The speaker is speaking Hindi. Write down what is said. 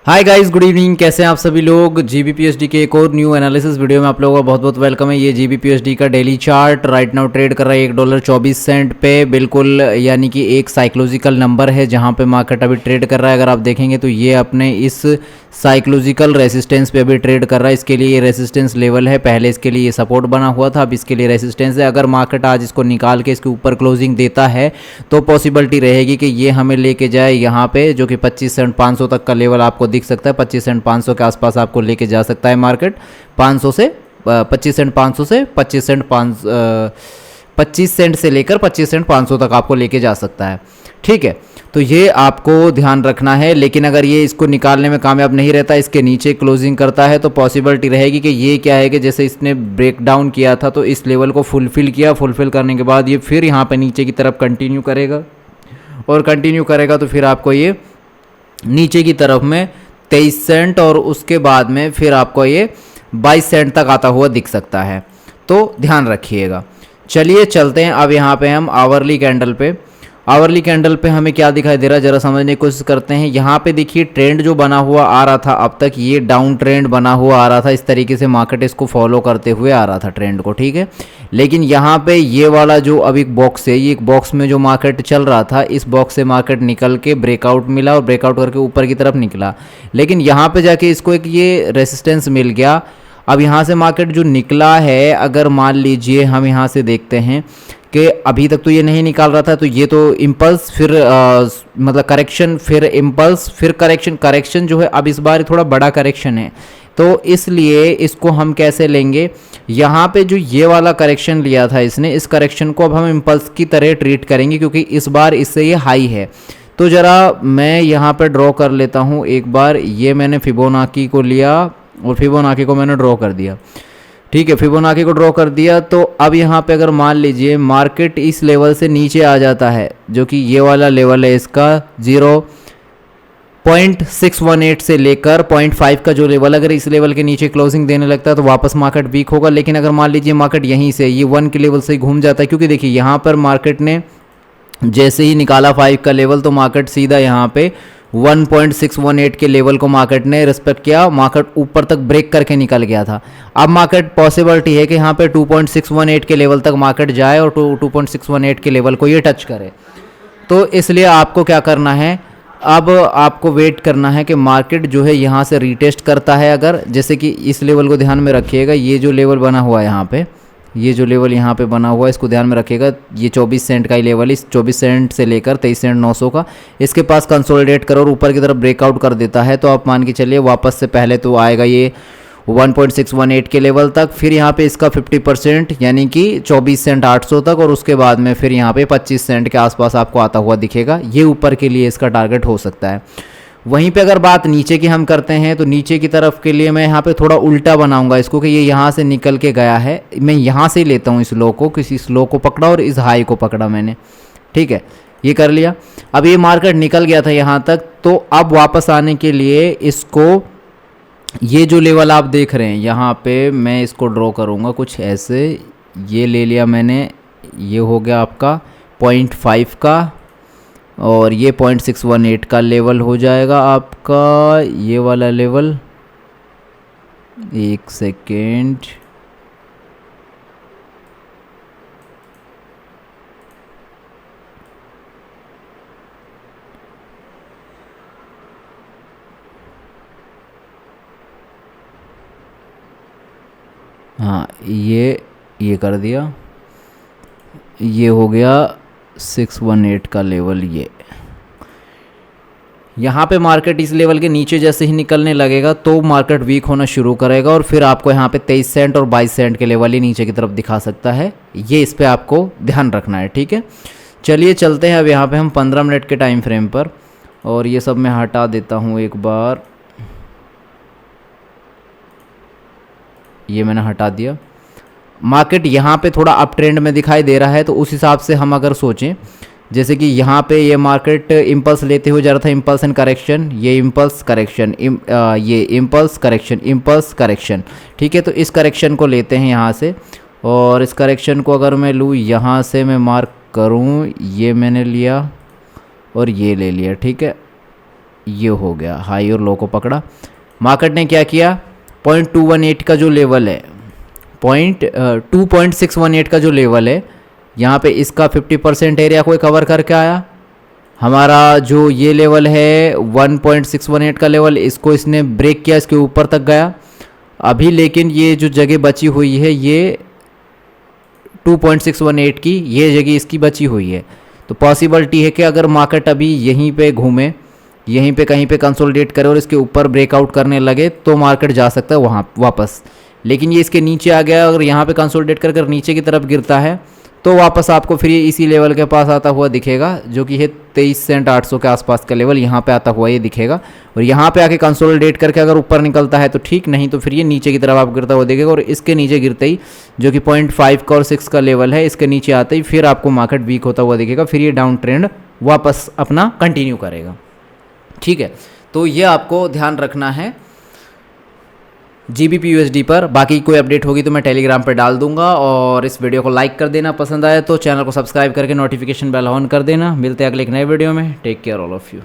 Hi guys, good evening. कैसे हैं आप सभी लोग। जीबीपीएसडी के एक और न्यू एनालिसिस वीडियो में आप लोगों का बहुत बहुत वेलकम है। ये जीबीपीएसडी का daily chart right now trade कर रहा है $1.24 पे, बिल्कुल यानी कि एक साइकोलॉजिकल नंबर है जहां पे मार्केट अभी ट्रेड कर रहा है। अगर आप देखेंगे तो ये अपने इस साइकोलॉजिकल रेसिस्टेंस पे अभी ट्रेड कर रहा है। इसके लिए ये रेसिस्टेंस लेवल है, पहले इसके लिए ये सपोर्ट बना हुआ था, अब इसके लिए रेसिस्टेंस है। अगर मार्केट आज इसको निकाल के इसके ऊपर क्लोजिंग देता है तो पॉसिबिलिटी रहेगी कि ये हमें लेके जाए यहाँ पे, जो कि 25,500 तक का लेवल आपको दिख सकता है। 25,500 के आसपास आपको लेके जा सकता है मार्केट। 500 से 25,500 से 25 सेंट से लेकर 25,500 तक आपको लेके जा सकता है। ठीक है, तो ये आपको ध्यान रखना है। लेकिन अगर ये इसको निकालने में कामयाब नहीं रहता, इसके नीचे क्लोजिंग करता है, तो पॉसिबिलिटी रहेगी कि ये क्या है कि जैसे इसने ब्रेक डाउन किया था तो इस लेवल को फुलफिल किया, फुलफिल करने के बाद ये फिर यहाँ पे नीचे की तरफ कंटिन्यू करेगा, और कंटिन्यू करेगा तो फिर आपको ये नीचे की तरफ में 23 सेंट और उसके बाद में फिर आपको ये 22 सेंट तक आता हुआ दिख सकता है। तो ध्यान रखिएगा। चलिए चलते हैं अब यहाँ पे हम आवरली कैंडल पे। आवरली कैंडल पे हमें क्या दिखाई दे रहा है जरा समझने की कोशिश करते हैं। यहाँ पे देखिए ट्रेंड जो बना हुआ आ रहा था, अब तक ये डाउन ट्रेंड बना हुआ आ रहा था। इस तरीके से मार्केट इसको फॉलो करते हुए आ रहा था ट्रेंड को, ठीक है। लेकिन यहाँ पे ये वाला जो अब एक बॉक्स है, ये एक बॉक्स में जो मार्केट चल रहा था, इस बॉक्स से मार्केट निकल के ब्रेकआउट मिला और ब्रेकआउट करके ऊपर की तरफ निकला। लेकिन यहाँ पे जाके इसको एक ये रेसिस्टेंस मिल गया। अब यहाँ से मार्केट जो निकला है, अगर मान लीजिए हम यहाँ से देखते हैं कि अभी तक तो ये नहीं निकाल रहा था, तो ये तो इम्पल्स फिर मतलब करेक्शन, फिर इम्पल्स, फिर करेक्शन। करेक्शन जो है अब इस बार थोड़ा बड़ा करेक्शन है, तो इसलिए इसको हम कैसे लेंगे। यहाँ पे जो ये वाला करेक्शन लिया था इसने, इस करेक्शन को अब हम इम्पल्स की तरह ट्रीट करेंगे, क्योंकि इस बार इससे ये हाई है। तो ज़रा मैं यहाँ पे ड्रॉ कर लेता हूँ एक बार। ये मैंने फिबोनाची को लिया और फिबोनाची को मैंने ड्रॉ कर दिया, ठीक है। फिबोनाची को ड्रॉ कर दिया, तो अब यहाँ पे अगर मान लीजिए मार्केट इस लेवल से नीचे आ जाता है, जो कि ये वाला लेवल है इसका 0.618 से लेकर 0.5 का जो लेवल, अगर इस लेवल के नीचे क्लोजिंग देने लगता है तो वापस मार्केट वीक होगा। लेकिन अगर मान लीजिए मार्केट यहीं से ये 1 के लेवल से ही घूम जाता है, क्योंकि देखिए यहाँ पर मार्केट ने जैसे ही निकाला 5 का लेवल, तो मार्केट सीधा यहाँ पे 1.618 के लेवल को मार्केट ने रिस्पेक्ट किया, मार्केट ऊपर तक ब्रेक करके निकल गया था। अब मार्केट पॉसिबिलिटी है कि यहाँ पे 2.618 के लेवल तक मार्केट जाए और 2.618 के लेवल को ये टच करे। तो इसलिए आपको क्या करना है, अब आपको वेट करना है कि मार्केट जो है यहाँ से रीटेस्ट करता है। अगर जैसे कि इस लेवल को ध्यान में रखिएगा, ये जो लेवल बना हुआ है यहाँ पे, ये जो लेवल यहाँ पे बना हुआ है इसको ध्यान में रखिएगा। ये 24 सेंट का ही लेवल है, इस 24 सेंट से लेकर 23 सेंट 900 का, इसके पास कंसोलिडेट करो और ऊपर की तरफ ब्रेकआउट कर देता है, तो आप मान के चलिए वापस से पहले तो आएगा ये 1.618 के लेवल तक, फिर यहाँ पे इसका 50% यानी कि 24 सेंट 800 तक, और उसके बाद में फिर यहाँ पे 25 सेंट के आसपास आपको आता हुआ दिखेगा। ये ऊपर के लिए इसका टारगेट हो सकता है। वहीं पे अगर बात नीचे की हम करते हैं, तो नीचे की तरफ के लिए मैं यहाँ पे थोड़ा उल्टा बनाऊंगा इसको, कि ये यहाँ से निकल के गया है। मैं यहाँ से ही लेता हूँ इस लो को, किसी इस लो को पकड़ा और इस हाई को पकड़ा मैंने, ठीक है। ये कर लिया। अब ये मार्केट निकल गया था यहाँ तक, तो अब वापस आने के लिए इसको, ये जो लेवल आप देख रहे हैं यहाँ पे, मैं इसको ड्रॉ करूँगा कुछ ऐसे। ये ले लिया मैंने, ये हो गया आपका 0.5 का, और ये 0.618 का लेवल हो जाएगा आपका, ये वाला लेवल। एक सेकेंड, हाँ ये कर दिया। ये हो गया 618 का लेवल। ये यहाँ पे मार्केट इस लेवल के नीचे जैसे ही निकलने लगेगा तो मार्केट वीक होना शुरू करेगा, और फिर आपको यहाँ पे 23 सेंट और 22 सेंट के लेवल ही नीचे की तरफ दिखा सकता है। ये इस पे आपको ध्यान रखना है, ठीक है। चलिए चलते हैं अब यहाँ पे हम 15 मिनट के टाइम फ्रेम पर, और ये सब मैं हटा देता हूँ एक बार। ये मैंने हटा दिया। मार्केट यहाँ पे थोड़ा अप ट्रेंड में दिखाई दे रहा है, तो उस हिसाब से हम अगर सोचें, जैसे कि यहाँ पे ये मार्केट इम्पल्स लेते हुए जा रहा था, इम्पल्स एंड करेक्शन, ये इम्पल्स करेक्शन, ये इम्पल्स करेक्शन, इम्पल्स करेक्शन, ठीक है। तो इस करेक्शन को लेते हैं यहाँ से, और इस करेक्शन को अगर मैं लूँ यहाँ से, मैं मार्क करूँ, ये मैंने लिया और ये ले लिया, ठीक है। ये हो गया, हाई और लो को पकड़ा। मार्केट ने क्या किया, 0.218 का जो लेवल है, 2.618 का जो लेवल है यहाँ पे, इसका 50% एरिया को कवर करके आया। हमारा जो ये लेवल है 1.618 का लेवल, इसको इसने ब्रेक किया, इसके ऊपर तक गया अभी। लेकिन ये जो जगह बची हुई है ये 2.618 की, ये जगह इसकी बची हुई है। तो पॉसिबिलिटी है कि अगर मार्केट अभी यहीं पे घूमे, यहीं पे कहीं पे कंसोलिडेट करे और इसके ऊपर ब्रेकआउट करने लगे तो मार्केट जा सकता है वहाँ वापस। लेकिन ये इसके नीचे आ गया, अगर यहाँ पे कंसोलिडेट कर कर नीचे की तरफ गिरता है तो वापस आपको फिर ये इसी लेवल के पास आता हुआ दिखेगा, जो कि है 23 सेंट 800 के आसपास का लेवल, यहाँ पे आता हुआ ये दिखेगा। और यहाँ पे आके कंसोलिडेट करके अगर ऊपर निकलता है तो ठीक, नहीं तो फिर ये नीचे की तरफ आप गिरता हुआ दिखेगा। और इसके नीचे गिरते ही, जो कि 0.5 का और 6 का लेवल है, इसके नीचे आते ही फिर आपको मार्केट वीक होता हुआ दिखेगा, फिर ये डाउन ट्रेंड वापस अपना कंटिन्यू करेगा। ठीक है, तो ये आपको ध्यान रखना है GBP USD पर। बाकी कोई अपडेट होगी तो मैं टेलीग्राम पर डाल दूंगा। और इस वीडियो को लाइक कर देना, पसंद आए तो चैनल को सब्सक्राइब करके नोटिफिकेशन बेल ऑन कर देना। मिलते हैं अगले एक नए वीडियो में। Take care all of you.